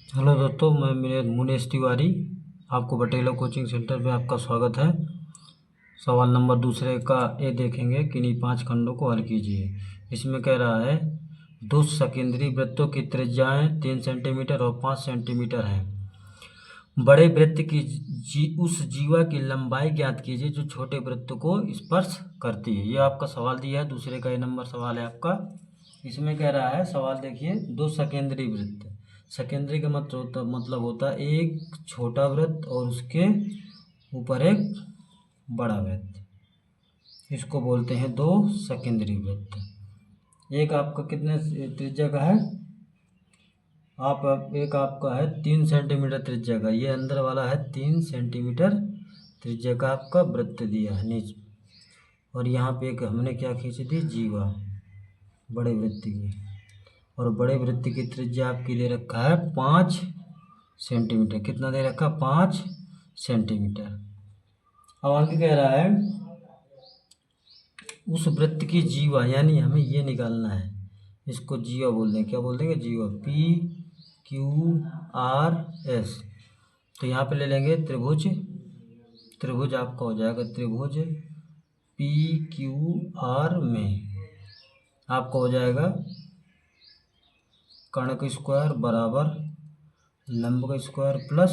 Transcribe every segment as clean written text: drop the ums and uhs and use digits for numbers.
Hello दोस्तों, मैं मुनेश तिवारी। आपको बटेला कोचिंग सेंटर में आपका स्वागत है। सवाल नंबर दूसरे का ए देखेंगे। किन्हीं 5 खंडों को हल कीजिए। इसमें कह रहा है दो सकेंद्री वृत्तों की त्रिज्याएं 3 सेंटीमीटर और 5 सेंटीमीटर हैं। बड़े वृत्त की उस जीवा की लंबाई ज्ञात कीजिए जो छोटे वृत्त को स्पर्श करती है। ये आपका सवाल दिया है। दूसरे का ए नंबर सवाल है आपका। इसमें कह रहा है, सवाल देखिए, दो सकेंद्री वृत्त। सेकेंडरी का मतलब होता है एक छोटा वृत्त और उसके ऊपर एक बड़ा वृत्त। इसको बोलते हैं दो सेकेंडरी वृत्त। एक आपका कितने त्रिज्या का है? एक आपका है 3 सेंटीमीटर त्रिज्या का। ये अंदर वाला है 3 सेंटीमीटर त्रिज्या का आपका वृत्त दिया है नीचे। और यहाँ पे एक हमने क्या खींची थी? जीवा, बड़े वृत्त की। और बड़े वृत्त की त्रिज्या आपके लिए रखा है 5 सेंटीमीटर। कितना दे रखा? 5 सेंटीमीटर। अब आगे कह रहा है उस वृत्त की जीवा, यानी हमें ये निकालना है। इसको जीवा बोल देंगे। क्या बोल देंगे? जीवा। P Q R S. तो यहाँ पे ले लेंगे त्रिभुज। त्रिभुज आपका हो जाएगा त्रिभुज पी क्यू आर में आपका हो जाएगा कर्ण का स्क्वायर बराबर लंब का स्क्वायर प्लस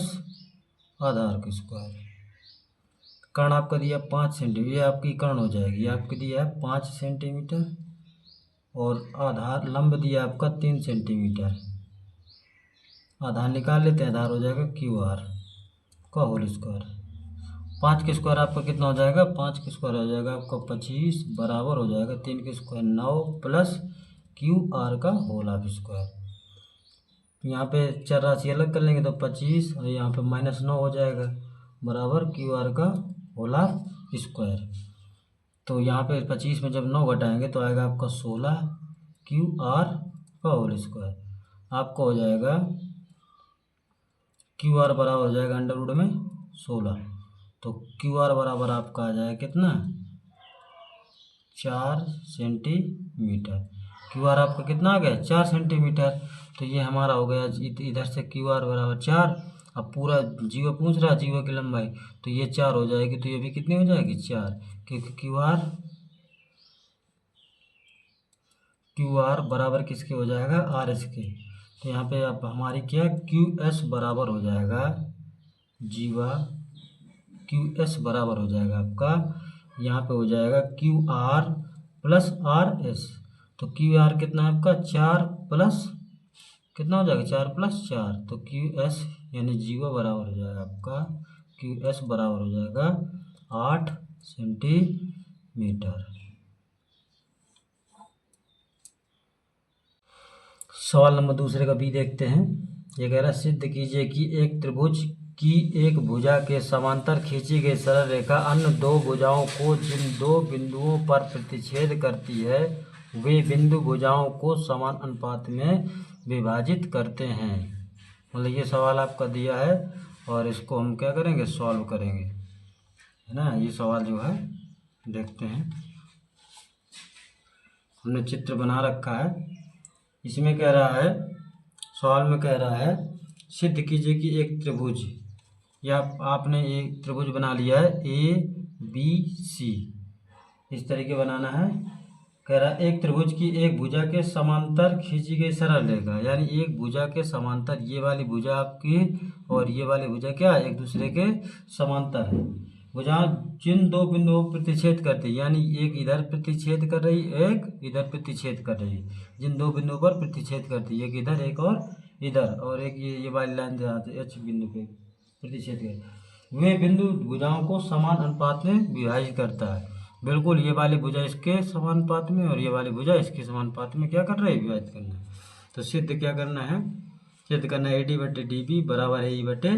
आधार का स्क्वायर। कर्ण आपका दिया 5 सेंटीमीटर, ये आपकी कर्ण हो जाएगी। ये आपके दिया है 5 सेंटीमीटर और आधार लंब दिया आपका 3 सेंटीमीटर। आधार निकाल लेते हैं। आधार हो जाएगा क्यू आर का होल स्क्वायर। 5 के स्क्वायर आपका कितना हो जाएगा? 5 के स्क्वायर हो जाएगा आपका 25 बराबर हो जाएगा 3 के स्क्वायर 9 प्लस क्यू आर का होल हाफ स्क्वायर। यहाँ पे चर राशि अलग कर लेंगे तो 25 और यहाँ पे -9 हो जाएगा बराबर क्यू आर का होल हाफ स्क्वायर। तो यहाँ पे 25 में जब 9 घटाएंगे तो आएगा आपका 16 क्यू आर का होल स्क्वायर। आपका हो जाएगा क्यू आर बराबर हो जाएगा अंडर रूट में 16। तो क्यू आर बराबर आपका आ जाएगा कितना? 4 सेंटीमीटर। क्यू आर आपका कितना आ गया? 4 सेंटीमीटर। तो ये हमारा हो गया इधर से क्यू आर बराबर 4। अब पूरा जीवा पूछ रहा है, जीवा की लंबाई, तो ये 4 हो जाएगी। तो ये भी कितनी हो जाएगी? 4, क्योंकि क्यू आर बराबर किसके हो जाएगा? आर एस के। तो यहाँ पे आप हमारी क्या क्यू एस बराबर हो जाएगा जीवा, क्यू एस बराबर हो जाएगा आपका यहाँ पे हो जाएगा Q R plus R S. तो क्यू आर कितना है आपका? 4 प्लस कितना हो जाएगा? 4 प्लस 4। तो क्यू एस यानी जीवा बराबर हो जाएगा आपका क्यू एस बराबर हो जाएगा 8 सेंटीमीटर। सवाल नंबर दूसरे का बी देखते हैं। ये कह रहा है सिद्ध कीजिए कि एक त्रिभुज की एक भुजा के समांतर खींची गई सरल रेखा अन्य दो भुजाओं को जिन दो बिंदुओं पर प्रतिच्छेद करती है वे बिंदु भुजाओं को समान अनुपात में विभाजित करते हैं। मतलब ये सवाल आपका दिया है और इसको हम क्या करेंगे? सॉल्व करेंगे, है ना। ये सवाल जो है देखते हैं। हमने चित्र बना रखा है। इसमें कह रहा है, सवाल में कह रहा है सिद्ध कीजिए कि एक त्रिभुज, या आपने एक त्रिभुज बना लिया है ए बी सी, इस तरीके बनाना है। कह रहा है एक त्रिभुज की एक भुजा के समांतर खींची गई सरल रेखा, यानी एक भुजा के समांतर, ये वाली भुजा आपकी और ये वाली भुजा क्या एक दूसरे के समांतर है। भुजा जिन दो बिंदुओं पर प्रतिच्छेद करती है, यानी एक इधर प्रतिच्छेद कर रही, एक इधर प्रतिच्छेद कर रही। जिन दो बिंदुओं पर प्रतिच्छेद करती है, एक इधर एक और इधर, और एक ये वाली लाइन जहाँ से एच बिंदु पे प्रतिच्छेद कर, वे बिंदु भुजाओं को समान अनुपात में विभाजित करता है। बिल्कुल ये वाली भुजा इसके समान अनुपात में और ये वाली भुजा इसके समान अनुपात में क्या कर रही है? विभाजित करना है। तो सिद्ध क्या करना है? सिद्ध करना है AD बटे DB बराबर है E बटे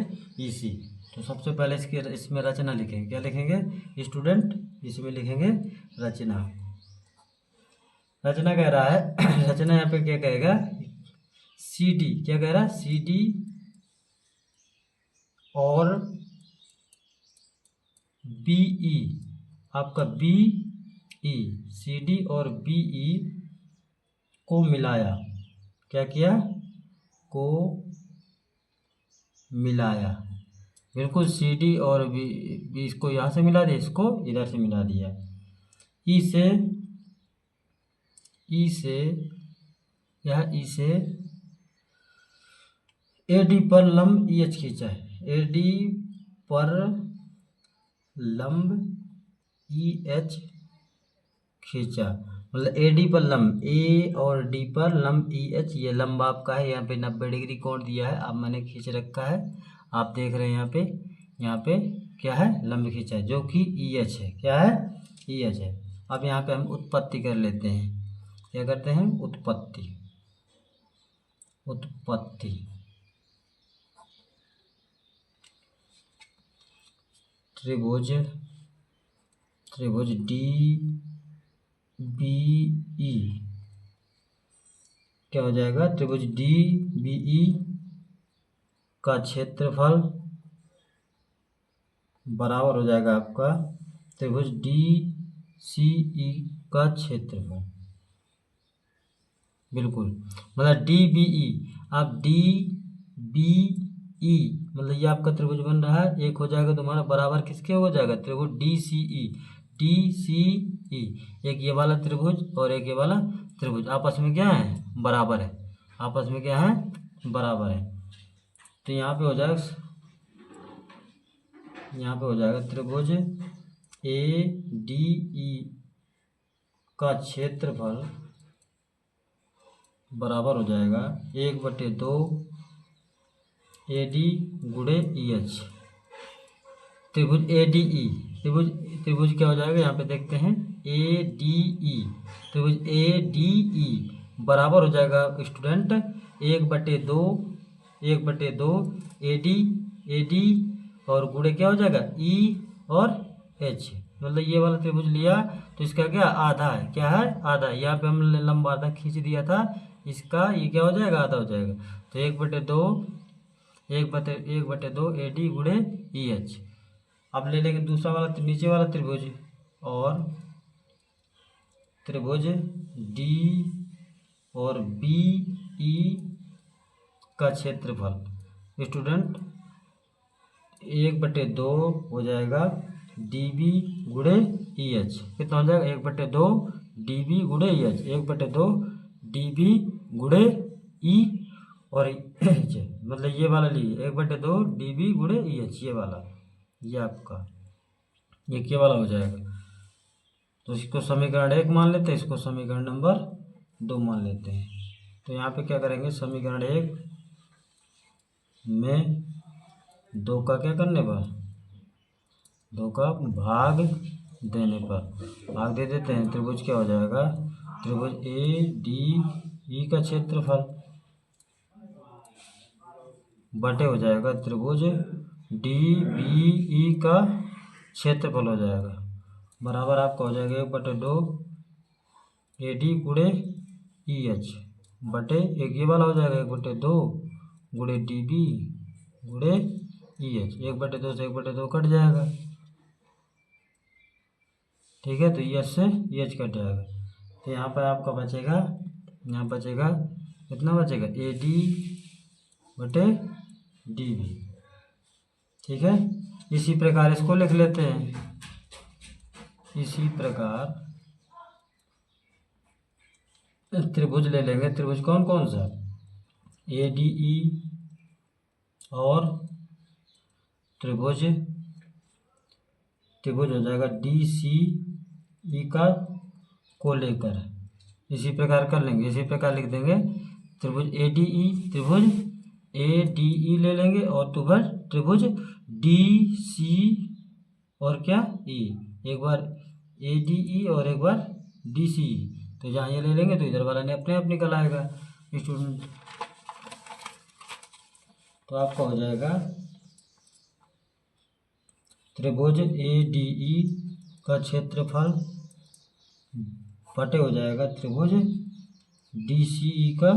EC। तो सबसे पहले इसमें रचना लिखेंगे। क्या लिखेंगे स्टूडेंट? इसमें लिखेंगे रचना। रचना कह रहा है रचना यहाँ पे क्या कहेगा? CD। क्या कह रहा है? CD और BE, आपका BE, CD और BE को मिलाया। क्या किया? को मिलाया, बिल्कुल सी डी और बी, इसको यहाँ से मिला दिया, इसको इधर से मिला दिया। ई से ए डी पर लंब ई एच खींचा है, ए डी पर लंब ई एच खींचा, मतलब ए डी पर लंब, ए और डी पर लंब ई एच, ये लंब आपका है, यहाँ पे 90 डिग्री कोण दिया है, अब मैंने खींच रखा है, आप देख रहे हैं यहाँ पे क्या है, लंब खींचा है जो कि ई एच है, क्या है, ई एच है। अब यहाँ पे हम उत्पत्ति कर लेते हैं, क्या करते हैं, उत्पत्ति त्रिभुज डी बी ई क्या हो जाएगा, त्रिभुज डी बी ई का क्षेत्रफल बराबर हो जाएगा आपका त्रिभुज डी सी ई का क्षेत्रफल, बिल्कुल, मतलब डी बी ई, आप डी बी ई मतलब ये आपका त्रिभुज बन रहा है, एक हो जाएगा तुम्हारा बराबर किसके हो जाएगा, त्रिभुज डी सी ई, एक ये वाला त्रिभुज और एक ये वाला त्रिभुज आपस में क्या है, बराबर है, आपस में क्या है, बराबर है। तो यहाँ पे हो जाएगा त्रिभुज ए डी ई का क्षेत्रफल बराबर हो जाएगा 1/2 ए डी गुणे ई एच, त्रिभुज ए डी ई, त्रिभुज क्या हो जाएगा, यहाँ पे देखते हैं ए डी ई, त्रिभुज ए डी ई बराबर हो जाएगा स्टूडेंट 1/2 ए डी और गुणे क्या हो जाएगा ई और एच, मतलब ये वाला त्रिभुज लिया तो इसका क्या आधा है, क्या है, आधा, यहाँ पे हमने लंबा आधा खींच दिया था, इसका ये क्या हो जाएगा, आधा हो जाएगा। तो 1/2 ए डी गुणे ई एच। अब ले लेंगे दूसरा वाला नीचे वाला त्रिभुज, और त्रिभुज डी और बी ई का क्षेत्रफल स्टूडेंट 1/2 हो जाएगा डी बी गुणे ई एच, कितना हो जाएगा 1/2 डी बी गुणे ई एच, 1/2 डी बी गुणे ई और एच, मतलब ये वाला लिए 1/2 डी बी गुणे ई एच, ये वाला, ये आपका ये वाला हो जाएगा। तो इसको समीकरण 1 मान लेते हैं, इसको समीकरण नंबर 2 मान लेते हैं। तो यहाँ पे क्या करेंगे, समीकरण 1 में 2 का क्या करने पर, 2 का भाग देने पर भाग दे देते हैं। त्रिभुज क्या हो जाएगा, त्रिभुज ए डी ई का क्षेत्रफल बटे हो जाएगा त्रिभुज डी बी ई का क्षेत्रफल हो जाएगा, बराबर आपका हो जाएगा 1/2 ए डी गुणे ई एच बटे एक ये वाला हो जाएगा 1/2 गुणे डी बी गुणे ई एच, 1/2 से 1/2 कट जाएगा, ठीक है। तो ई एच से ई एच कट जाएगा, तो यहाँ पर आपका बचेगा, यहाँ बचेगा कितना बचेगा, ए डी बटे डी बी, ठीक है। इसी प्रकार इसको लिख लेते हैं, इसी प्रकार त्रिभुज ले लेंगे, त्रिभुज कौन कौन सा, ए डी ई और त्रिभुज हो जाएगा डी सी ई का को लेकर, इसी प्रकार कर लेंगे, इसी प्रकार लिख देंगे त्रिभुज ए डी ई, त्रिभुज ए डी ई ले लेंगे और त्रिभुज डी सी और क्या ई, एक बार ए डी ई और एक बार डी सी ई, तो जहाँ ये ले लेंगे तो इधर वाला ने अपने आप निकल आएगा स्टूडेंट। तो आपका हो जाएगा त्रिभुज ए डी ई का क्षेत्रफल बटे हो जाएगा त्रिभुज डी सी ई का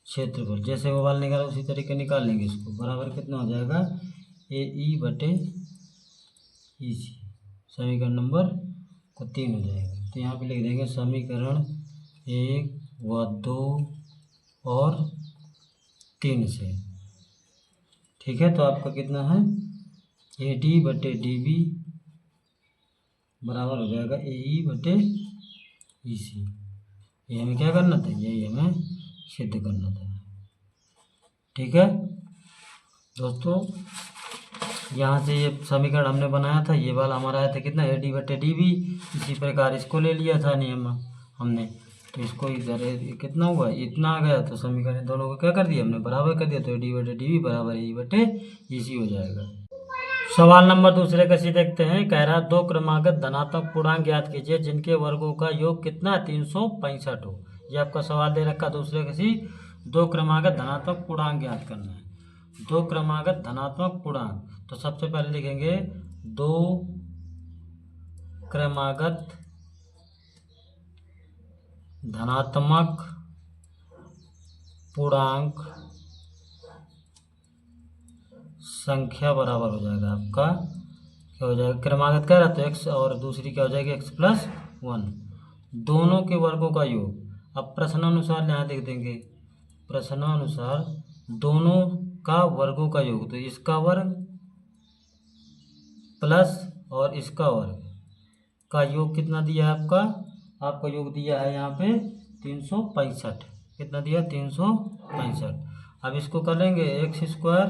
क्षेत्रफल, जैसे वो वाला निकाला उसी तरीके निकाल लेंगे इसको, बराबर कितना हो जाएगा ए ई बटे ई सी, समीकरण नंबर 3 हो जाएगा। तो यहाँ पे लिख देंगे समीकरण 1 व 2 और 3 से ठीक है, तो आपका कितना है ए डी बटे डी बी बराबर हो जाएगा ए ई बटे ई सी। ये हमें क्या करना था, यही हमें सिद्ध करना था। ठीक है दोस्तों, यहाँ से ये समीकरण हमने बनाया था, ये वाला हमारा आया था कितना ए डी बटे डी बी। इसी प्रकार इसको ले लिया था नियम हमने, तो इसको इधर कितना हुआ, इतना आ गया, तो समीकरण दोनों को क्या कर दिया हमने, बराबर कर दिया, तो ए डी बटे डी बी बराबर ए बटे ई सी हो जाएगा। सवाल नंबर दूसरे का सी देखते हैं। कह रहा दो क्रमागत धनात्मक पूर्णांक ज्ञात कीजिए जिनके वर्गों का योग कितना 365 हो। ये आपका सवाल दे रखा दूसरे का सी, दो क्रमागत धनात्मक पूर्णांक ज्ञात करना है। दो क्रमागत धनात्मक पूर्णांक, तो सबसे पहले लिखेंगे दो क्रमागत धनात्मक पूर्णांक संख्या बराबर हो जाएगा आपका, क्या हो जाएगा, क्रमागत कह रहा तो x और दूसरी क्या हो जाएगी x+1, दोनों के वर्गों का योग। अब प्रश्नानुसार यहाँ देख देंगे, प्रश्नानुसार दोनों का वर्गों का योग, तो इसका वर्ग प्लस और इसका वर्ग का योग कितना दिया है आपका योग दिया है यहाँ पे 365। कितना दिया 365। अब इसको कर लेंगे एक्स स्क्वायर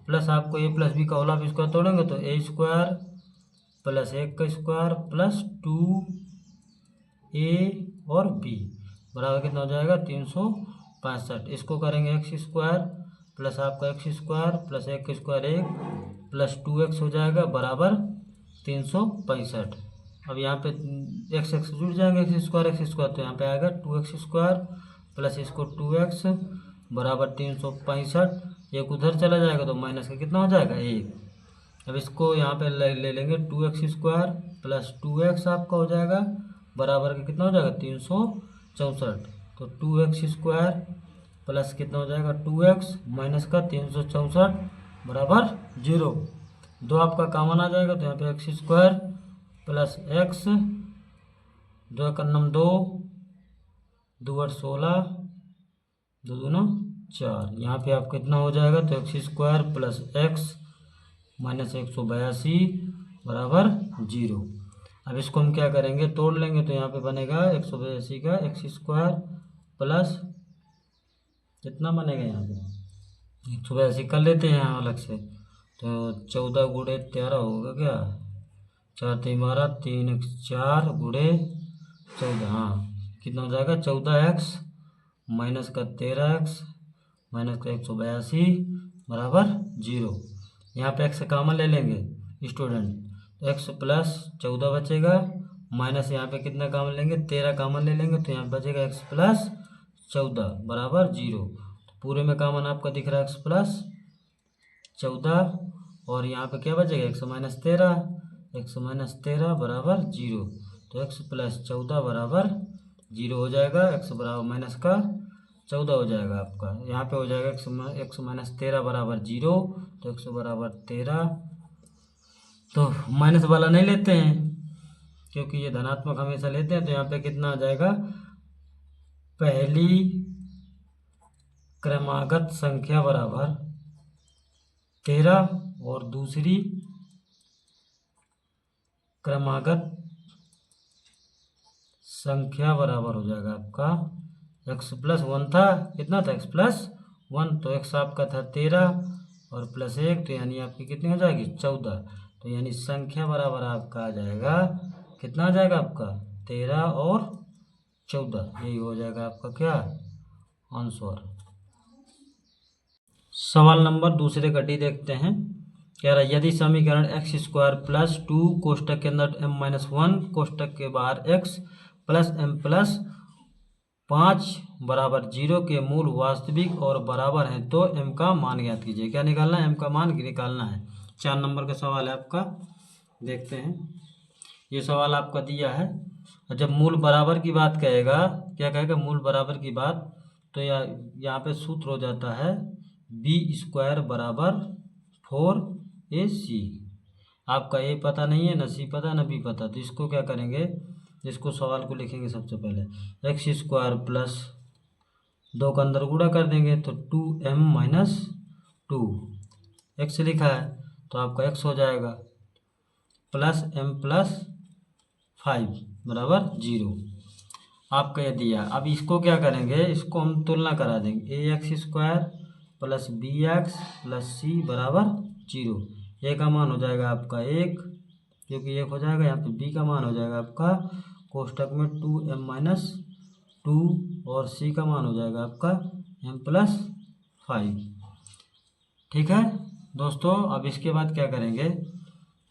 प्लस आपको ए प्लस बी का होल आप स्क्वायर तोड़ेंगे तो ए स्क्वायर प्लस 1 का स्क्वायर प्लस 2a और b बराबर कितना हो जाएगा 365। इसको करेंगे एक्स स्क्वायर प्लस आपका एक्स स्क्वायर प्लस 1 का स्क्वायर 1 प्लस 2x हो जाएगा बराबर 365। अब यहाँ पे एक्स एक्स जुड़ जाएंगे, एक्स स्क्वायर तो यहाँ पे आएगा 2x स्क्वायर प्लस इसको 2x बराबर 365। एक उधर चला जाएगा तो माइनस का कितना हो जाएगा 1। अब इसको यहाँ पे ले लेंगे 2x स्क्वायर प्लस 2x आपका हो जाएगा बराबर का कितना हो जाएगा 364। तो 2x स्क्वायर प्लस कितना हो जाएगा 2x माइनस का 364 बराबर 0। दो आपका कॉमन आ जाएगा तो यहाँ पे एक्स स्क्वायर प्लस एक्स 2 का नम 2 2 8 16 2 दूना 4। यहाँ पे आपका कितना हो जाएगा तो x square plus x minus 182 बराबर 0। अब इसको हम क्या करेंगे तोड़ लेंगे तो यहाँ पे बनेगा 182 का एक्स स्क्वायर प्लस कितना बनेगा यहाँ पे 182 कर लेते हैं यहाँ अलग से, तो 14 गुणे 13 होगा क्या 4 3 12 3 x 4 गुणे 14, हाँ कितना हो जाएगा 14x माइनस का 13x माइनस का 182 बराबर 0। यहाँ पे x कॉमन ले लेंगे स्टूडेंट, तो x प्लस 14 बचेगा माइनस यहाँ पे कितना कॉमन लेंगे 13 कॉमन ले लेंगे तो यहाँ पे बचेगा x प्लस 14 बराबर 0। तो पूरे में कॉमन आपका दिख रहा है x प्लस 14 और यहाँ पे क्या बचेगा x माइनस 13 बराबर 0। तो x प्लस 14 बराबर 0 हो जाएगा, x बराबर माइनस का 14 हो जाएगा आपका। यहाँ पे हो जाएगा x माइनस 13 बराबर 0, तो x बराबर 13। तो माइनस वाला नहीं लेते हैं क्योंकि ये धनात्मक हमेशा लेते हैं, तो यहाँ पे कितना आ जाएगा पहली क्रमागत संख्या बराबर 13 और दूसरी क्रमागत संख्या बराबर हो जाएगा आपका x+1 था, कितना था x+1, तो x आपका था 13 और प्लस 1 तो यानी आपकी कितनी हो जाएगी 14। तो यानी संख्या बराबर आपका आ जाएगा कितना आ जाएगा आपका 13 और 14, यही हो जाएगा आपका क्या आंसर। सवाल नंबर दूसरे का डी देखते हैं। कह रहा है यदि समीकरण एक्स स्क्वायर प्लस 2 कोष्टक के अंदर m-1 कोष्टक के बाहर x प्लस m प्लस 5 बराबर 0 के मूल वास्तविक और बराबर हैं तो m का मान ज्ञात कीजिए। क्या निकालना है, m का मान निकालना है। 4 नंबर का सवाल है आपका, देखते हैं। ये सवाल आपका दिया है, जब मूल बराबर की बात कहेगा, क्या कहेगा मूल बराबर की बात, तो यहाँ पे सूत्र हो जाता है b² बराबर 4ac। आपका a पता नहीं है, न c पता न b पता, तो इसको क्या करेंगे, इसको सवाल को लिखेंगे सबसे पहले एक्स स्क्वायर प्लस 2 का अंदर गुणा कर देंगे तो 2m-2 एक्स लिखा है तो आपका एक्स हो जाएगा प्लस m प्लस 5 बराबर 0। आपका ये दिया। अब इसको क्या करेंगे, इसको हम तुलना करा देंगे। A X square plus B X plus C बराबर 0। ए का मान हो जाएगा आपका 1, क्योंकि 1 हो जाएगा। यहाँ पे बी का मान हो जाएगा आपका कोष्टक में 2m माइनस 2 और सी का मान हो जाएगा आपका m प्लस 5। ठीक है दोस्तों, अब इसके बाद क्या करेंगे,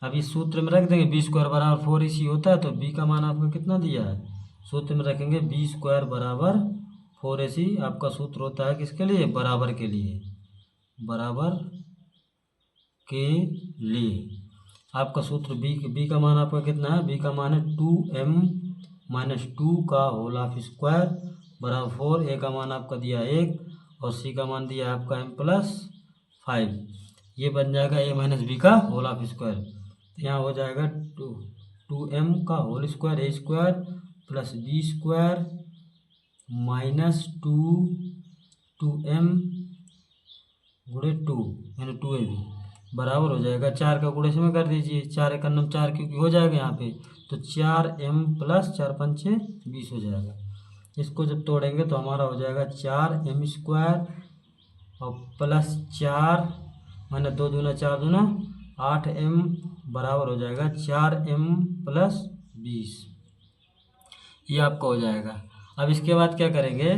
अब इस सूत्र में रख देंगे बी स्क्वायर बराबर 4ac होता है, तो बी का मान आपको कितना दिया है, सूत्र में रखेंगे बी स्क्वायर बराबर 4ac। आपका सूत्र होता है किसके लिए, बराबर के लिए, बराबर के लिए। आपका सूत्र बी का मान आपका कितना है, बी का मान है 2m माइनस 2 का होल ऑफ स्क्वायर बराबर 4। ए का मान आपका दिया 1 और सी का मान दिया आपका m प्लस 5। ये बन जाएगा a माइनस बी का होल ऑफ स्क्वायर। यहाँ हो जाएगा 2m का whole square A square plus B square minus 2m गुणे 2 यानी 2ab बराबर हो जाएगा 4 का गुणे इसमें कर दीजिए, 4 एक 4 क्योंकि हो जाएगा यहाँ पे, तो 4m प्लस 4 पंचे 20 हो जाएगा। इसको जब तोड़ेंगे तो हमारा हो जाएगा 4m स्क्वायर और प्लस 4 माइनस 2 दूना 4 दूना 8m बराबर हो जाएगा 4m प्लस 20। ये आपका हो जाएगा। अब इसके बाद क्या करेंगे,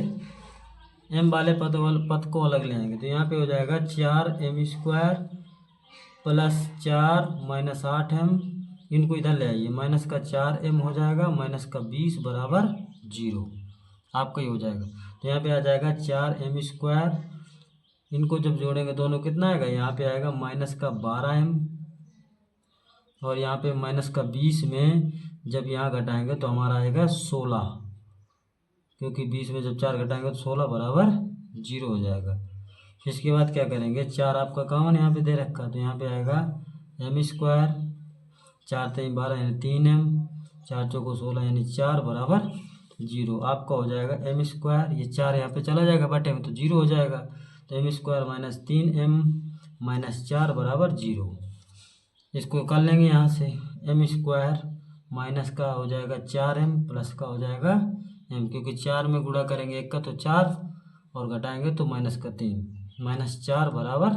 m वाले पद को अलग ले आएंगे, तो यहाँ पे हो जाएगा 4m square plus 4 minus 8m, इनको इधर ले आइए, माइनस का 4m हो जाएगा माइनस का 20 बराबर 0। आपका ही हो जाएगा। तो यहाँ पे आ जाएगा 4m स्क्वायर, इनको जब जोड़ेंगे दोनों कितना आएगा, यहाँ पे आएगा माइनस का 12m और यहाँ पे माइनस का 20 में जब यहाँ घटाएंगे तो हमारा आएगा 16, क्योंकि 20 में जब 4 घटाएंगे तो 16 बराबर 0 हो जाएगा। इसके बाद क्या करेंगे, 4 आपका कॉमन यहाँ पे दे रखा है, तो यहाँ पे आएगा m स्क्वायर, 4 3 12 यानी 3m, 4 चौको 16 यानी 4 बराबर 0। आपका हो जाएगा m स्क्वायर, ये 4 यहाँ पे चला जाएगा बटे में तो 0 हो जाएगा, तो m square minus 3m minus 4 बराबर 0। इसको कर लेंगे यहाँ से, m स्क्वायर माइनस का हो जाएगा 4m प्लस का हो जाएगा m, क्योंकि 4 में गुणा करेंगे 1 का तो 4 और घटाएंगे तो माइनस का 3, माइनस 4 बराबर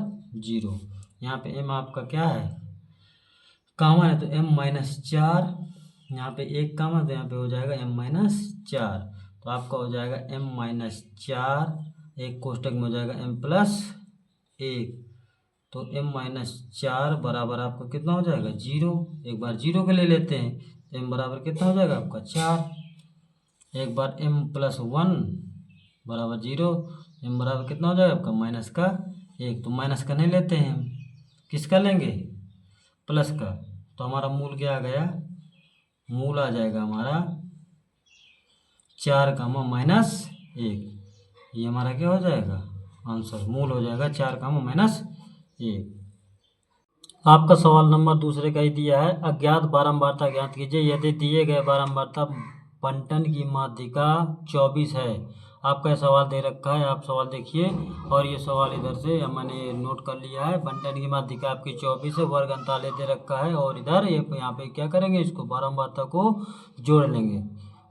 0। यहाँ पे m आपका क्या है, कामा है, तो m माइनस 4, यहाँ पे 1 कामा, तो यहाँ पे हो जाएगा m माइनस 4। तो आपका हो जाएगा m माइनस 4, एक कोष्टक में हो जाएगा m प्लस 1, तो m माइनस 4 बराबर आपका कितना हो जाएगा 0। एक बार 0 के ले लेते हैं, तो m बराबर कितना हो जाएगा आपका 4। एक बार m प्लस 1 बराबर 0, m बराबर कितना हो जाएगा आपका माइनस का 1। तो माइनस का नहीं लेते हैं हम, किसका लेंगे, प्लस का। तो हमारा मूल क्या आ गया, मूल आ जाएगा हमारा 4 कामा माइनस 1। ये हमारा क्या हो जाएगा आंसर, मूल हो जाएगा 4 कामा माइनस 1। आपका सवाल नंबर दूसरे का ही दिया है, अज्ञात बारंबारता ज्ञात कीजिए यदि दिए गए बारंबारता बंटन की माध्यिका 24 है। आपका यह सवाल दे रखा है, आप सवाल देखिए, और ये सवाल इधर से मैंने नोट कर लिया है। बंटन की माध्यिका आपकी 24 है, वर्ग अंताले दे रखा है, और इधर ये यहाँ पे क्या करेंगे, इसको बारंबारता को जोड़ लेंगे।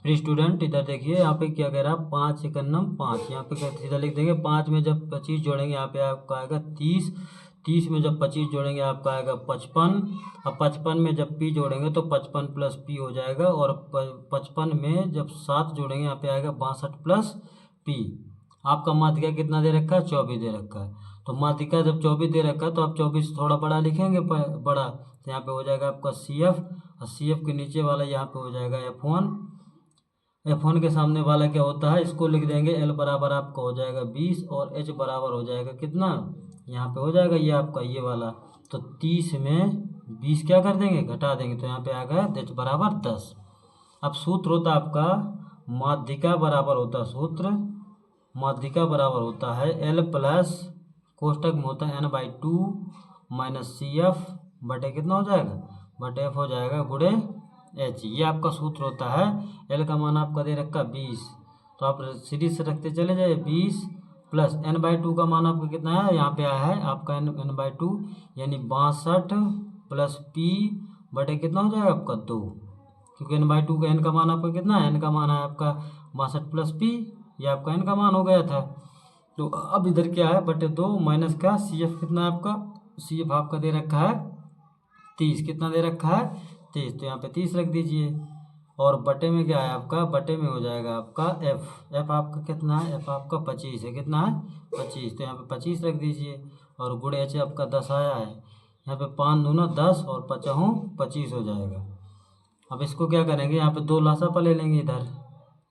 प्रिय स्टूडेंट इधर देखिए, यहाँ पे क्या कह रहा है 5 एकन्नम 5, यहाँ पे सीधा लिख देंगे। 5 में जब 25 जोड़ेंगे यहाँ पे आपका आएगा 30, 30 में जब 25 जोड़ेंगे आपका आएगा 55। अब 55 में जब p जोड़ेंगे तो 55 प्लस p हो जाएगा, और 55 में जब 7 जोड़ेंगे यहाँ पे आएगा 62 प्लस p। आपका माध्यिका कितना दे रखा है, 24 दे रखा है। तो माध्यिका जब 24 दे रखा है तो आप 24 थोड़ा बड़ा लिखेंगे, बड़ा, तो यहाँ पे हो जाएगा आपका CF, और CF के नीचे वाला यहाँ पे हो जाएगा F1। F1 के सामने वाला क्या होता है, इसको लिख देंगे L बराबर आपका हो जाएगा 20, और H बराबर हो जाएगा कितना, यहाँ पे हो जाएगा ये आपका ये वाला, तो 30 में 20 क्या कर देंगे, घटा देंगे, तो यहाँ पे आ गया H बराबर 10। अब सूत्र होता है आपका माध्यिका बराबर होता है, सूत्र माध्यिका बराबर होता है L प्लस कोष्टक में होता है n/2 माइनस CF बटे कितना हो जाएगा, बटे F हो जाएगा गुणे H। ये आपका सूत्र होता है। L का मान आपका दे रखा 20, तो आप सीरीज से रखते चले जाइए 20 प्लस n/2 का मान आपका कितना है, यहाँ पे आया है आपका n/2 यानी 62 प्लस p बटे कितना हो जाएगा आपका 2, क्योंकि n/2 का n का मान आपका कितना है, n का मान है आपका 62 प्लस p, ये आपका n का मान हो गया था। तो अब इधर क्या है बटे 2 माइनस का CF कितना है आपका, CF आपका दे रखा है 30, कितना दे रखा है 30, तो यहाँ पे 30 रख दीजिए। और बटे में क्या है आपका, बटे में हो जाएगा आपका f आपका कितना है, f आपका 25 है, कितना है 25, तो यहाँ पे 25 रख दीजिए। और गुणे h आपका 10 आया है, यहाँ पे 5 दूना 10 और 5 25 हो जाएगा। अब इसको क्या करेंगे, यहाँ पे 2 लासापा ले लेंगे इधर,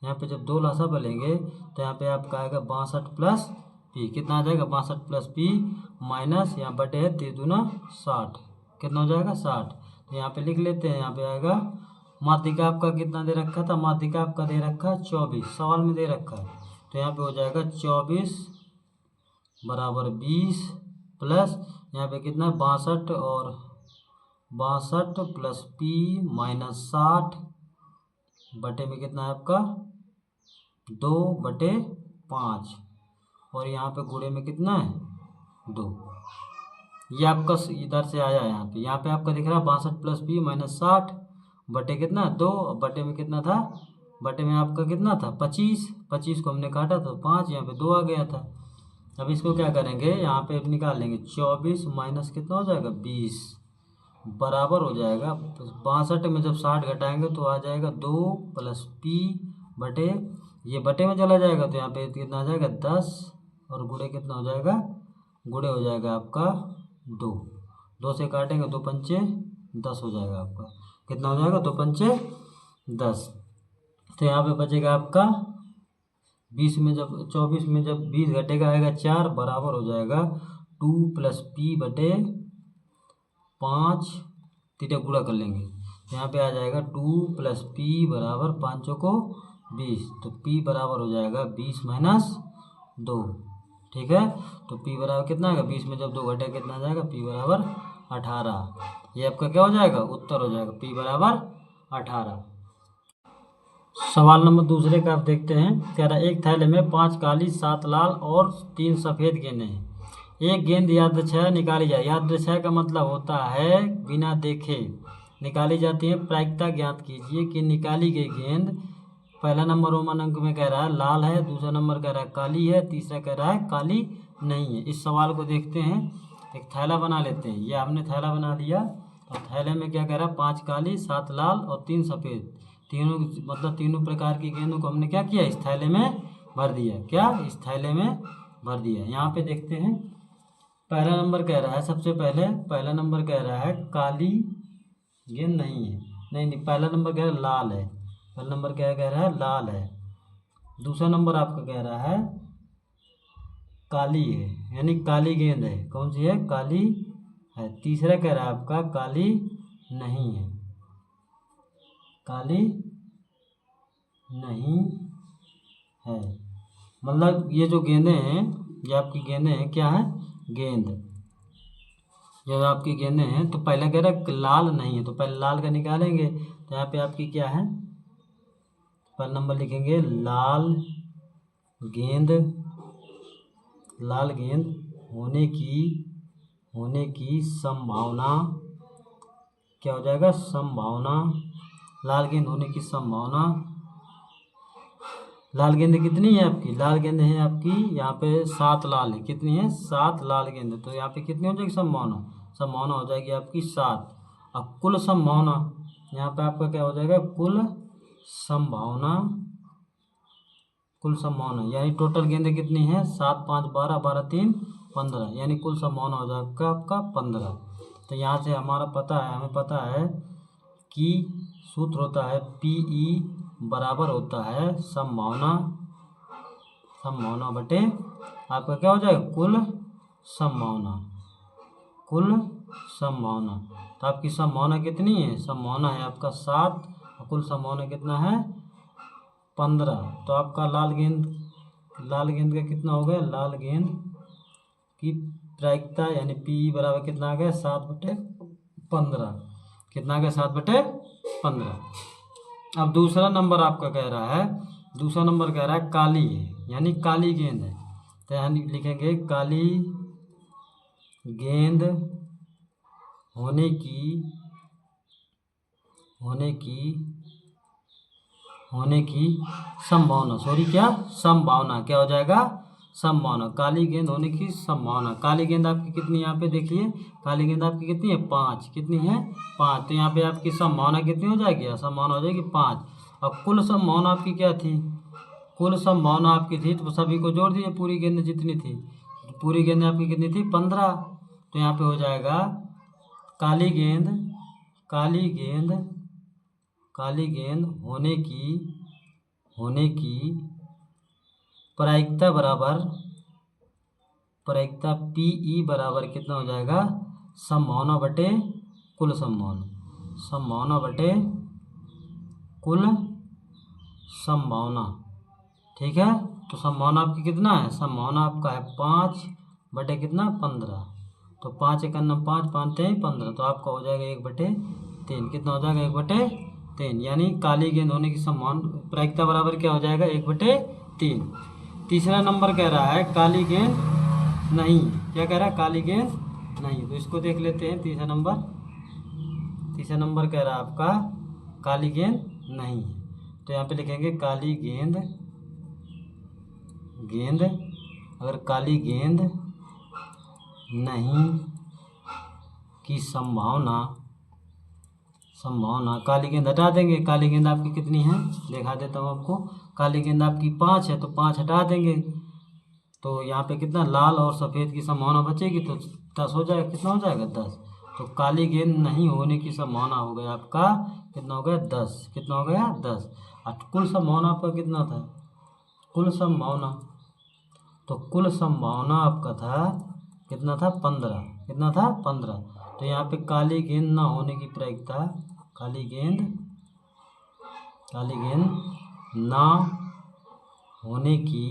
यहाँ पे जब 2 लासापा लेंगे तो यहाँ पे आपका आएगा 62 प्लस p, कितना आ जाएगा 62 प्लस p माइनस यहाँ बटे है 3 दूना 60, कितना हो जाएगा 60। तो यहाँ पे लिख लेते हैं, यहाँ पे आएगा माध्यिका आपका कितना दे रखा था, माध्यिका आपका दे रखा है 24, सवाल में दे रखा है, तो यहाँ पे हो जाएगा 24 बराबर 20 प्लस यहाँ पे कितना है 62 और 62 प्लस p माइनस 60 बटे में कितना है आपका 2/5 और यहाँ पे गुणे में कितना है 2। ये आपका इधर से आया है, यहाँ पे आपका दिख रहा है 62 प्लस p माइनस 60 बटे कितना 2, बटे में कितना था, बटे में आपका कितना था 25 को हमने काटा तो 5, यहाँ पे 2 आ गया था। अब इसको क्या करेंगे, यहाँ पे निकाल लेंगे 24 माइनस कितना हो जाएगा 20 बराबर हो जाएगा 62 में जब 60 घटाएंगे तो आ जाएगा 2 प्लस p बटे, ये बटे में चला जाएगा तो यहाँ पे कितना आ जाएगा 10 और गुणे कितना हो जाएगा, गुणे हो जाएगा आपका 2 से काटेंगे 2 पंचे 10 हो जाएगा आपका, कितना हो जाएगा 2 पंचे 10। तो यहाँ पे बचेगा आपका 20 में जब 24 में जब 20 घटेगा आएगा 4 बराबर हो जाएगा 2 प्लस p बटे 5, तीटा गुणा कर लेंगे तो यहाँ पे आ जाएगा 2 प्लस p बराबर 5 को 20, तो p बराबर हो जाएगा 20 माइनस 2, ठीक है। तो p बराबर कितना आएगा, 20 में जब 2 घटेगा कितना आ जाएगा, p बराबर 18। ये आपका क्या हो जाएगा, उत्तर हो जाएगा p बराबर 18। सवाल नंबर दूसरे का आप देखते हैं, कह रहा है एक थैले में 5 काली 7 लाल और 3 सफ़ेद गेंदें हैं, एक गेंद यादृच्छा निकाली जाए। यादृच्छा का मतलब होता है बिना देखे निकाली जाती है। प्रायिकता ज्ञात कीजिए कि निकाली गई गेंद, पहला नंबर रोमन अंक में कह रहा है लाल है, दूसरा नंबर कह रहा है काली है, तीसरा कह रहा है काली नहीं है। इस सवाल को देखते हैं, एक थैला बना लेते हैं। ये हमने थैला बना लिया, तो थैले में क्या कह रहा है 5 काली 7 लाल और 3 सफ़ेद, तीनों मतलब तीनों प्रकार की गेंदों को हमने क्या किया, इस थैले में भर दिया। क्या, इस थैले में भर दिया। यहाँ पे देखते हैं, पहला नंबर कह रहा है, सबसे पहले पहला नंबर कह रहा है काली गेंद नहीं है, नहीं पहला नंबर कह रहा है लाल है, पहला नंबर क्या कह रहा है लाल है। दूसरा नंबर आपका कह रहा है काली है, यानी काली गेंद है, कौन सी है, काली है। तीसरा कह रहा है आपका काली नहीं है, काली नहीं है। मतलब ये जो गेंदें हैं, ये आपकी गेंदें हैं, क्या है, गेंद, जब आपकी गेंदें हैं। तो पहला कह रहा है लाल नहीं है, तो पहले लाल का निकालेंगे, तो यहाँ पे आपकी क्या है, पहला नंबर लिखेंगे लाल गेंद, लाल गेंद होने की संभावना, क्या हो जाएगा, संभावना, लाल गेंद होने की संभावना। लाल गेंद कितनी है आपकी, लाल गेंद है आपकी यहाँ पे 7 लाल है, कितनी है 7 लाल गेंद, तो यहाँ पे कितनी हो जाएगी संभावना, संभावना हो जाएगी आपकी 7। अब कुल संभावना, यहाँ पे आपका क्या हो जाएगा, कुल संभावना, कुल संभावना यानी टोटल गेंदें कितनी है 7 5 12 12 3 15, यानी कुल संभावना हो जाएगा आपका 15। तो यहाँ से हमारा पता है, हमें पता है कि सूत्र होता है PE बराबर होता है संभावना, संभावना बटे आपका क्या हो जाएगा, कुल संभावना, कुल संभावना। तो आपकी संभावना कितनी है, संभावना है आपका 7 और कुल संभावना कितना है 15। तो आपका लाल गेंद का कितना हो गया, लाल गेंद की प्रायिकता यानी PE बराबर कितना आ गया 7/15, कितना आ गया 7/15। अब दूसरा नंबर आपका कह रहा है, दूसरा नंबर कह रहा है काली है, यानी काली गेंद है। तो यहाँ लिखेंगे काली गेंद होने की संभावना, सॉरी क्या संभावना, क्या हो जाएगा संभावना, काली गेंद होने की संभावना। काली गेंद आपकी कितनी, यहाँ पे देखिए काली गेंद आपकी कितनी है 5, कितनी है 5, तो यहाँ पे आपकी संभावना कितनी हो जाएगी, संभावना हो जाएगी 5। अब कुल संभावना आपकी क्या थी, कुल संभावना आपकी थी तो सभी को जोड़ दीजिए, पूरी गेंद जितनी थी, पूरी गेंद आपकी कितनी थी 15, तो यहाँ पे हो जाएगा काली गेंद होने की प्रायिकता PE बराबर कितना हो जाएगा, संभावना बटे कुल संभावना, ठीक है। तो संभावना आपकी कितना है, संभावना आपका है 5 बटे कितना 15, तो 5 × 5 5 3 15, तो आपका हो जाएगा 1/3, कितना हो जाएगा 1/3, यानी काली गेंद होने की संभावना प्रायिकता बराबर क्या हो जाएगा 1/3। तीसरा नंबर कह रहा है काली गेंद नहीं, क्या कह रहा है काली गेंद नहीं, तो इसको देख लेते हैं। तीसरा नंबर कह रहा है आपका काली गेंद नहीं, तो यहाँ पे लिखेंगे काली गेंद अगर काली गेंद नहीं की संभावना, काली गेंद हटा देंगे, काली गेंद आपकी कितनी है दिखा देता हूँ आपको, काली गेंद आपकी 5 है तो 5 हटा देंगे, तो यहाँ पे कितना लाल और सफ़ेद की संभावना बचेगी, तो 10 हो जाएगा, कितना हो जाएगा 10, तो काली गेंद नहीं होने की संभावना हो गया आपका कितना हो गया 10, कितना हो गया 10। और कुल संभावना आपका कितना था, कुल संभावना, तो कुल संभावना आपका था कितना था 15, कितना था 15, तो यहाँ पे काली गेंद ना होने की प्रायिकता, काली गेंद ना होने की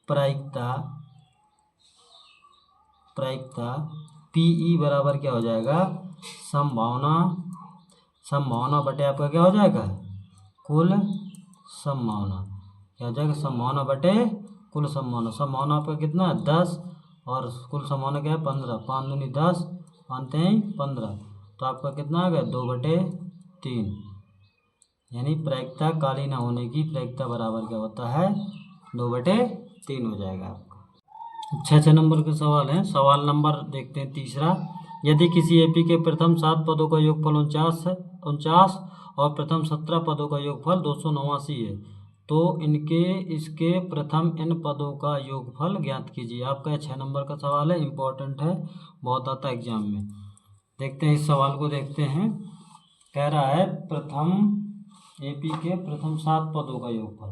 प्रायिकता PE बराबर क्या हो जाएगा, संभावना बटे आपका क्या हो जाएगा कुल संभावना, क्या हो जाएगा संभावना बटे कुल संभावना। संभावना आपका कितना है 10 और कुल संभावना क्या है 15, 5 दूनी 10, 5 3 15, तो आपका कितना आ गया 2/3, यानी प्रायिकता काली ना होने की प्रायिकता बराबर क्या होता है 2/3 हो जाएगा आपका। 6 नंबर के सवाल हैं। सवाल नंबर देखते हैं तीसरा, यदि किसी एपी के प्रथम 7 पदों का योगफल 49 और प्रथम 17 पदों का योगफल 289 है, तो इसके प्रथम n पदों का योगफल ज्ञात कीजिए। आपका 6 नंबर का सवाल है, इम्पोर्टेंट है, बहुत आता है एग्जाम में। देखते हैं इस सवाल को, देखते हैं। कह रहा है प्रथम एपी के प्रथम 7 पदों का योगफल,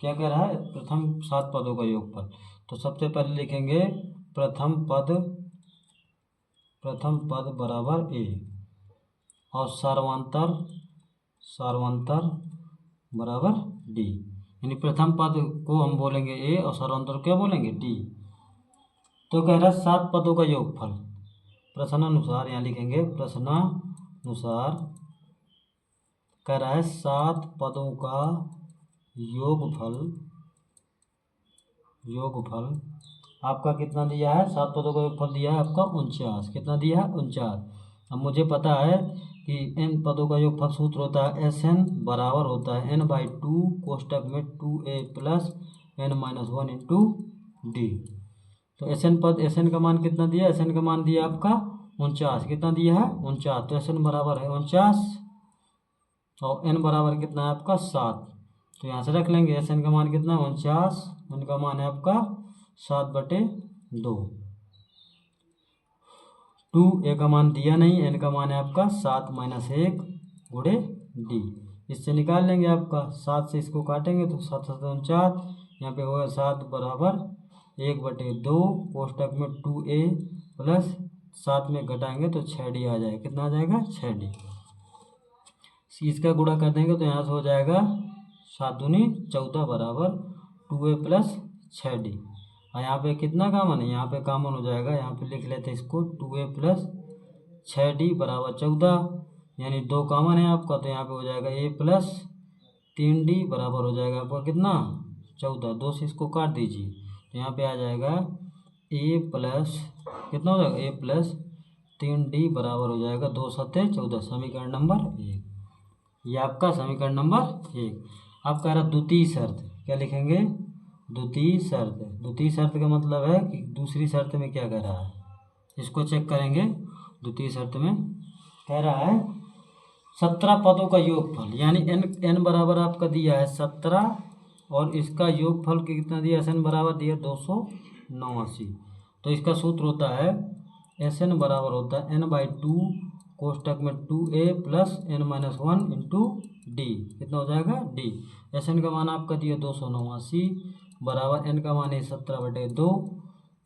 क्या कह रहा है प्रथम 7 पदों का योगफल, तो सबसे पहले लिखेंगे प्रथम पद बराबर A और सार्वंतर बराबर D, यानी प्रथम पद को हम बोलेंगे A और सार्वंतर को क्या बोलेंगे D। तो कह रहा है 7 पदों का योगफल प्रश्नानुसार, यहाँ लिखेंगे प्रश्नानुसार, कह रहा है 7 पदों का योगफल आपका कितना दिया है, 7 पदों का योगफल दिया है आपका 49, कितना दिया है 49। अब मुझे पता है कि n पदों का योगफल सूत्र होता है SN बराबर होता है n/2 कोष्टक में 2a + n-1 × D। तो SN का मान कितना दिया, SN का मान दिया आपका 49, कितना दिया है 49, तो SN बराबर है 49 और n बराबर कितना है आपका 7, तो यहाँ से रख लेंगे SN का मान कितना है 49, उनका मान है आपका 7/2, 2a का मान दिया नहीं, n का मान है आपका 7 - 1 × D, इससे निकाल लेंगे आपका 7 से इसको काटेंगे तो 7 7 49, यहाँ पे होगा 7 बराबर 1/2 कोष्टक में 2a + 7 में घटाएंगे तो 6D आ जाएगा, कितना आ जाएगा 6D। इसका गुणा कर देंगे तो यहाँ से हो जाएगा 7 दूनी 14 बराबर 2a + 6D, और यहाँ पे कितना कॉमन है, यहाँ पे कॉमन हो जाएगा, यहाँ पे लिख लेते हैं इसको 2a + 6D बराबर 14, यानी 2 कॉमन है आपका, तो यहाँ पे हो जाएगा a + 3D बराबर हो जाएगा आपका कितना 14, 2 से इसको काट दीजिए तो यहाँ पे आ जाएगा ए प्लस कितना हो जाएगा, ए प्लस 3d बराबर हो जाएगा 2 सत्ते 14। समीकरण नंबर 1, ये आपका समीकरण नंबर 1। अब कह रहा द्वितीय शर्त, क्या लिखेंगे, द्वितीय शर्त। द्वितीय शर्त का मतलब है कि दूसरी शर्त में क्या कह रहा है, इसको चेक करेंगे। द्वितीय शर्त में कह रहा है 17 पदों का योगफल, यानी n बराबर आपका दिया है 17 और इसका योगफल कितना दिया, Sn बराबर दिया 289। तो इसका सूत्र होता है Sn बराबर होता है n/2 कोष्टक में 2a plus n-1 into D, कितना हो जाएगा d। Sn का मान आपका दिया 289 बराबर n का मान है 17/2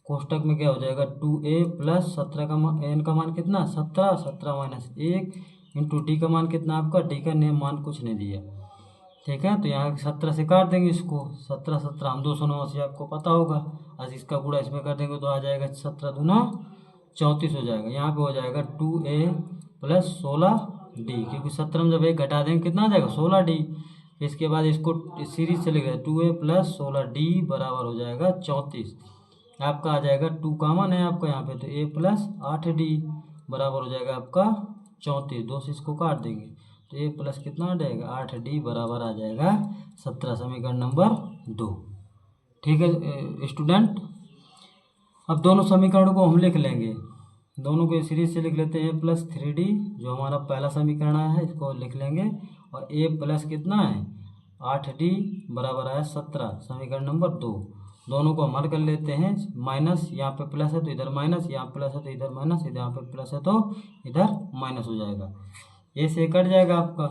कोष्टक में क्या हो जाएगा 2a प्लस 17 का मान, n का मान कितना 17, 17 माइनस 1 इंटू डी का मान कितना आपका, डी का मान कुछ नहीं दिया, ठीक है। तो यहाँ 17 से काट देंगे इसको, 17 17 हम 289 आपको पता होगा, आज इसका गुणा इसमें कर देंगे तो आ जाएगा 17 दूना 34 हो जाएगा। यहाँ पे हो जाएगा 2a प्लस 16d, क्योंकि 17 में जब एक घटा देंगे कितना आ जाएगा 16d। इसके बाद इसको सीरीज से लिख रहे हैं 2a प्लस 16d बराबर हो जाएगा 34। आपका आ जाएगा 2 कॉमन है आपका यहाँ पे, तो a प्लस 8d बराबर हो जाएगा आपका 34। 2 से इसको काट देंगे तो a प्लस कितना आ जाएगा 8d बराबर आ जाएगा 17, समीकरण नंबर 2। ठीक है स्टूडेंट, अब दोनों समीकरणों को हम लिख लेंगे, दोनों को सीरीज से लिख लेते हैं। प्लस 3d जो हमारा पहला समीकरण है इसको लिख लेंगे, और a प्लस कितना है 8d बराबर आया 17, समीकरण नंबर 2। दोनों को हम हल कर लेते हैं, माइनस यहाँ पे प्लस है तो इधर माइनस, यहाँ प्लस है तो इधर माइनस, यहाँ पे प्लस है तो इधर माइनस हो जाएगा। ए से कट जाएगा आपका,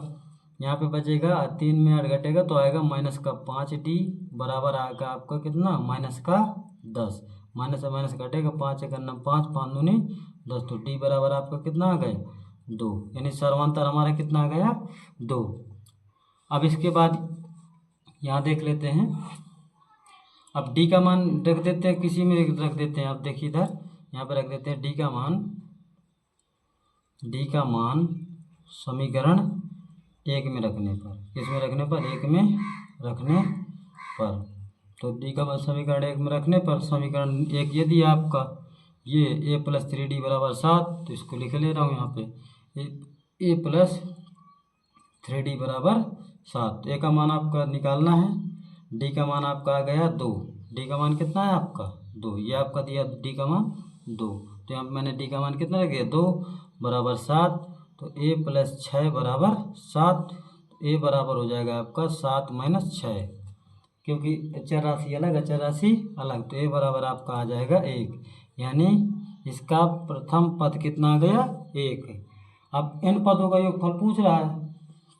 यहाँ पे बचेगा 3 में 8 घटेगा तो आएगा माइनस का 5d बराबर आएगा आपका कितना माइनस का 10। माइनस से माइनस घटेगा 5 करना 5, 5 दूनी 10, तो d बराबर आपका कितना आ गया 2, यानी सर्वांतर हमारा कितना आ गया 2। अब इसके बाद यहाँ देख लेते हैं, अब d का मान रख देते हैं, किसी में रख देते हैं। अब देखिए इधर यहाँ पे रख देते हैं d का मान समीकरण 1 में रखने पर, किसमें रखने पर 1 में रखने पर, तो d का मान समीकरण 1 में रखने पर समीकरण 1 ये दिया आपका, ये a प्लस 3d बराबर 7, तो इसको लिख ले रहा हूँ यहाँ पे a प्लस 3d बराबर 7। a का मान आपका निकालना है, d का मान आपका आ गया 2, d का मान कितना है आपका 2, ये आपका दिया d का मान 2, तो यहाँ पे मैंने d का मान कितना रख दिया 2 बराबर 7, तो a प्लस 6 बराबर 7, a बराबर हो जाएगा आपका 7 माइनस 6, क्योंकि अचर राशि अलग अचर राशि अलग, तो a बराबर आपका आ जाएगा 1, यानी इसका प्रथम पद कितना आ गया 1। अब n पदों का योगफल पूछ रहा है,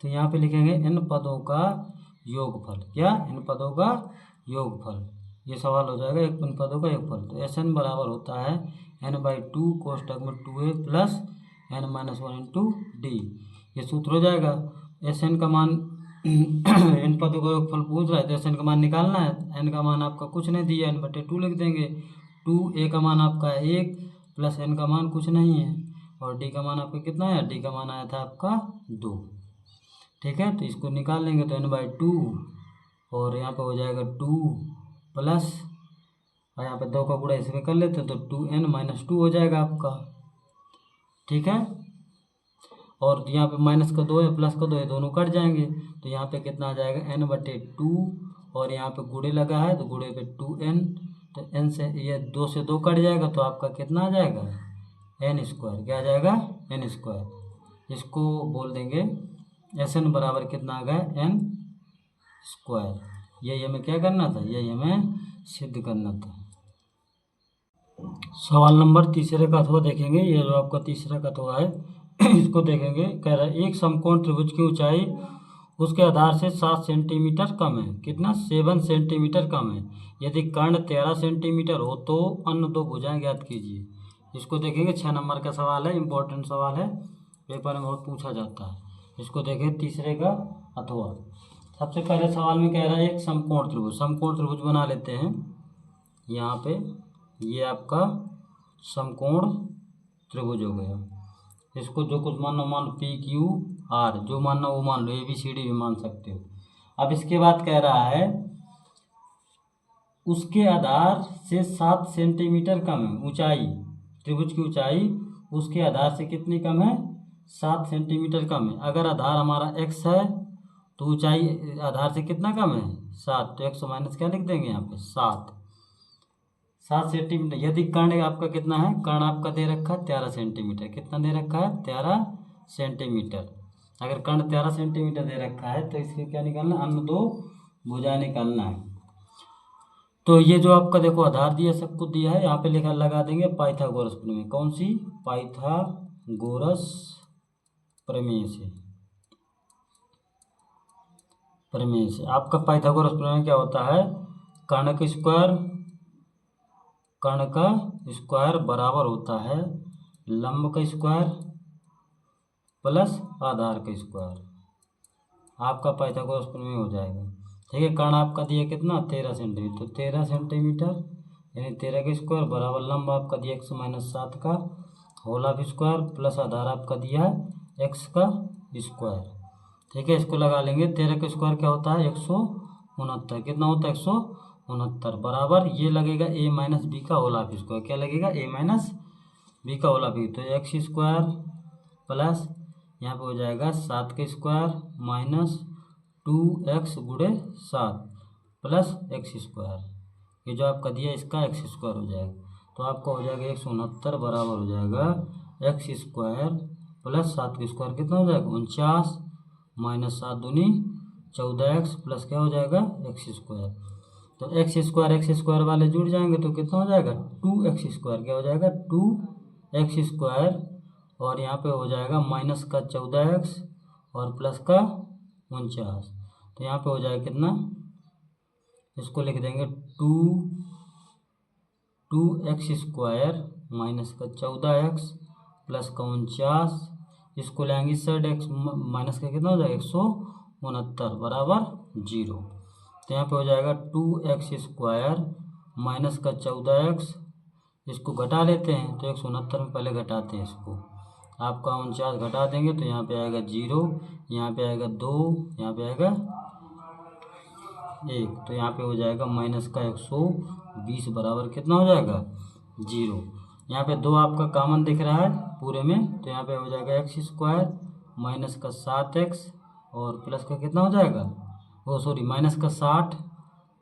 तो यहाँ पे लिखेंगे n पदों का योगफल, क्या n पदों का योगफल, ये सवाल हो जाएगा एक n पदों का योगफल। तो Sn बराबर होता है n/2 कोष्टक में 2a plus n-1 into D, ये सूत्र हो जाएगा। Sn का मान n पदों का योगफल पूछ रहा है तो Sn का मान निकालना है, n का मान आपका कुछ नहीं दिया, n/2 लिख देंगे, 2a का मान आपका 1 प्लस n का मान कुछ नहीं है, और d का मान आपका कितना है, d का मान आया था आपका 2, ठीक है। तो इसको निकाल लेंगे तो n/2, और यहाँ पे हो जाएगा 2 प्लस, और यहाँ पे 2 का गुणा इसमें कर लेते हैं तो 2n-2 हो जाएगा आपका, ठीक है। और यहाँ पे माइनस का 2 है प्लस का 2 है, दोनों कट जाएंगे, तो यहाँ पे कितना आ जाएगा n/2, और यहाँ पे गुणे लगा है तो गुणे पे 2n, तो n से ये 2 से 2 कट जाएगा तो आपका कितना आ जाएगा n², क्या आ जाएगा n²। इसको बोल देंगे Sn बराबर कितना आ गया n²। यही हमें क्या करना था, यही हमें सिद्ध करना था। सवाल नंबर तीसरे का अथवा देखेंगे, ये जो आपका तीसरा का अथवा है इसको देखेंगे। कह रहा है एक समकोण त्रिभुज की ऊंचाई उसके आधार से 7 सेंटीमीटर कम है, कितना 7 सेंटीमीटर कम है, यदि कर्ण 13 सेंटीमीटर हो तो अन्य दो भुजाएं ज्ञात कीजिए। इसको देखेंगे, 6 नंबर का सवाल है, इंपॉर्टेंट सवाल है, पेपर में बहुत पूछा जाता है। इसको देखें तीसरे का अथवा। सबसे पहले सवाल में कह रहा है एक समकोण त्रिभुज बना लेते हैं। यहाँ पे ये आपका समकोण त्रिभुज हो गया, इसको जो कुछ मानना मान लो, PQR जो मानना वो मान लो, ABCD भी मान सकते हो। अब इसके बाद कह रहा है उसके आधार से 7 सेंटीमीटर कम है। ऊंचाई, त्रिभुज की ऊंचाई उसके आधार से कितनी कम है? 7 सेंटीमीटर कम है। अगर आधार हमारा x है तो ऊंचाई आधार से कितना कम है? 7। तो 100 माइनस क्या लिख देंगे यहाँ पे? 7 सेंटीमीटर। यदि कर्ण आपका कितना है? कर्ण आपका दे रखा है 13 सेंटीमीटर। कितना दे रखा है? 13 सेंटीमीटर। अगर कर्ण 13 सेंटीमीटर दे रखा है तो इसके क्या निकालना? अन्य दो भुजा निकालना है। तो ये जो आपका देखो आधार दिया, सब कुछ दिया है, यहाँ पे लिखा लगा देंगे पाइथागोरस प्रमेय। कौन सी? पाइथागोरस प्रमेय से आपका पाइथागोरस प्रमेय क्या होता है? कर्ण का स्क्वायर बराबर होता है लंब का स्क्वायर प्लस आधार का स्क्वायर। आपका पाइथागोरस प्रमेय हो जाएगा। ठीक है, कर्ण आपका दिया कितना? 13 सेंटीमीटर। तो 13 सेंटीमीटर यानी 13 का स्क्वायर बराबर लंब आपका दिया 100-7 का होल ऑफ स्क्वायर प्लस आधार आपका दिया है x का स्क्वायर। ठीक है, इसको लगा लेंगे। 13 का स्क्वायर क्या होता है? 169। कितना होता है? 169 बराबर ये लगेगा a माइनस बी का होल ऑफ स्क्वायर। क्या लगेगा? a माइनस बी का होल ऑफ। तो x स्क्वायर प्लस यहाँ पे हो जाएगा 7 का स्क्वायर माइनस 2x गुणे 7 प्लस x स्क्वायर। ये जो आपका दिया इसका x स्क्वायर हो जाएगा। तो आपका हो जाएगा 169 बराबर हो जाएगा x स्क्वायर प्लस 7 का स्क्वायर। कितना हो जाएगा? 49 माइनस 7 दूनी 14x प्लस क्या हो जाएगा? x square. तो x स्क्वायर वाले जुड़ जाएंगे तो कितना हो जाएगा? 2x square. क्या हो जाएगा? 2x स्क्वायर और यहाँ पे हो जाएगा माइनस का 14x और प्लस का 49। तो यहाँ पे हो जाएगा कितना? इसको लिख देंगे 2x स्क्वायर माइनस का 14x प्लस का 49। इसको लेंगे साइड x माइनस का कितना हो जाएगा? 169 बराबर 0। तो यहाँ पे हो जाएगा 2x स्क्वायर माइनस का 14x। इसको घटा लेते हैं तो 169 में पहले घटाते हैं इसको। आपका 49 घटा देंगे तो यहाँ पे आएगा 0, यहाँ पे आएगा 2, यहाँ पे आएगा 1। तो यहाँ पे हो जाएगा माइनस का 120 बराबर कितना हो जाएगा? 0। यहाँ पे 2 आपका कॉमन दिख रहा है पूरे में, तो यहाँ पे हो जाएगा x स्क्वायर माइनस का 7x और प्लस का कितना हो जाएगा? माइनस का 60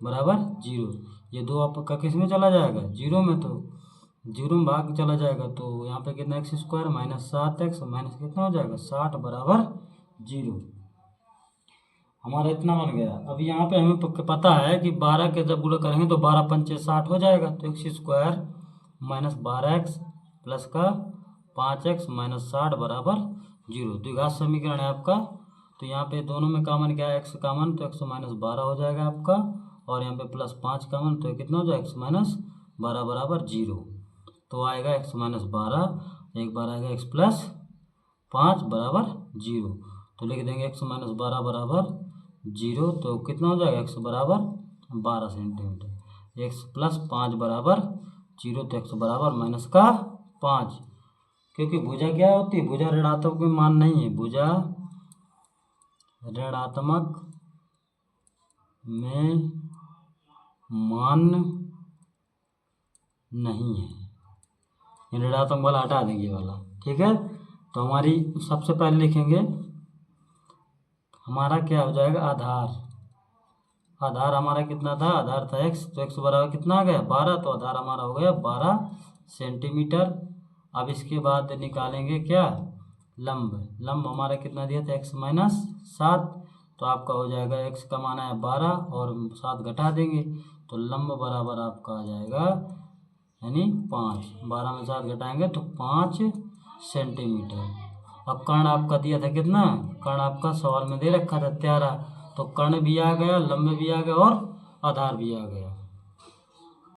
बराबर 0। ये 2 आपका किस में चला जाएगा? 0 में। तो 0 में भाग चला जाएगा तो यहाँ पे कितना x square minus 7x minus कितना हो जाएगा? 60 बराबर 0। हमारा इतना बन गया। अब यहाँ पे हमें पता है कि 12 के जब गुणा करेंगे तो 12 पंचे 60 हो जाएगा। तो x square minus 12x plus का 5x माइनस 60 बराबर 0। द्विघात समीकरण है आपका। तो यहाँ पे दोनों में कॉमन क्या है? x कॉमन, तो x माइनस 12 हो जाएगा आपका और यहाँ पे प्लस 5 कॉमन, तो कितना हो जाएगा? x माइनस 12 बराबर 0। तो आएगा x माइनस 12, एक बार आएगा x प्लस 5 बराबर 0। तो लिख देंगे x माइनस 12 बराबर 0। तो कितना हो जाएगा? x बराबर 12 सेंटीमीटर। x प्लस 5 बराबर 0। तो x बराबर माइनस का 5, क्योंकि भुजा क्या होती है? भुजा ऋणात्मक में मान नहीं है। भुजा ऋणात्मक में मान नहीं है। ऋणात्मक वाला हटा देंगे वाला। ठीक है, तो हमारी सबसे पहले लिखेंगे हमारा क्या हो जाएगा? आधार हमारा कितना था? आधार था x। तो x बराबर कितना आ गया? 12। तो आधार हमारा हो गया 12 सेंटीमीटर। अब इसके बाद निकालेंगे क्या? लंब हमारा कितना दिया था? x minus 7। तो आपका हो जाएगा x का मान है 12 और 7 घटा देंगे तो लंब बराबर आपका आ जाएगा यानी 5। 12 में 7 घटाएंगे तो 5 सेंटीमीटर। अब कर्ण आपका दिया था कितना? कर्ण आपका सवाल में दे रखा था 13। तो कर्ण भी आ गया, लंब भी आ गया और आधार भी आ गया।